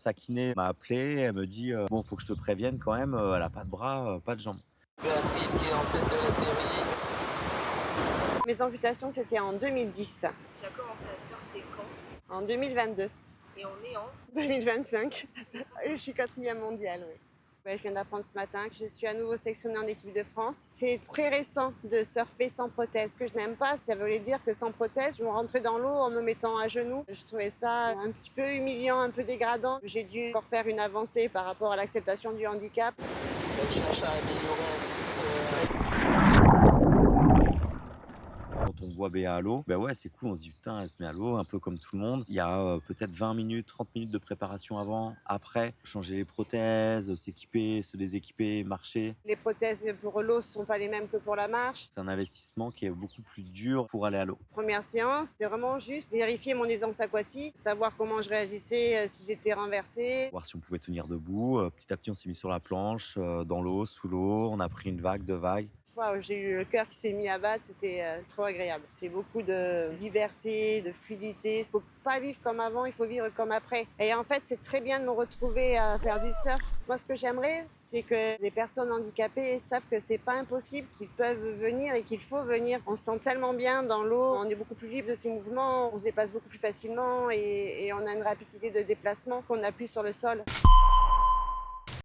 sa kiné m'a appelé, elle me dit, «Bon, faut que je te prévienne quand même, elle a pas de bras, pas de jambes». Béatrice qui est en tête de la série. Mes amputations, c'était en 2010. Tu as commencé à surfer quand? En 2022. Et on est en 2025. Et je suis 4e mondiale, oui. Ouais, je viens d'apprendre ce matin que je suis à nouveau sélectionnée en équipe de France. C'est très récent de surfer sans prothèse. Ce que je n'aime pas, ça voulait dire que sans prothèse, je me rentrais dans l'eau en me mettant à genoux. Je trouvais ça un petit peu humiliant, un peu dégradant. J'ai dû encore faire une avancée par rapport à l'acceptation du handicap. Elle cherche à améliorer ainsi. Quand on voit Béa à l'eau, bah ouais, c'est cool, on se dit: «Putain, elle se met à l'eau un peu comme tout le monde». Il y a, peut-être 20 minutes, 30 minutes de préparation avant, après, changer les prothèses, s'équiper, se déséquiper, marcher. Les prothèses pour l'eau ne sont pas les mêmes que pour la marche. C'est un investissement qui est beaucoup plus dur pour aller à l'eau. Première séance, c'est vraiment juste vérifier mon aisance aquatique, savoir comment je réagissais si j'étais renversée. Voir si on pouvait tenir debout. Petit à petit, on s'est mis sur la planche, dans l'eau, sous l'eau. On a pris une vague, 2 vagues. Waouh, j'ai eu le cœur qui s'est mis à battre, c'était trop agréable. C'est beaucoup de liberté, de fluidité. Il ne faut pas vivre comme avant, il faut vivre comme après. Et en fait, c'est très bien de me retrouver à faire du surf. Moi, ce que j'aimerais, c'est que les personnes handicapées savent que c'est pas impossible, qu'ils peuvent venir et qu'il faut venir. On se sent tellement bien dans l'eau, on est beaucoup plus libre de ses mouvements, on se déplace beaucoup plus facilement et on a une rapidité de déplacement qu'on n'a plus sur le sol.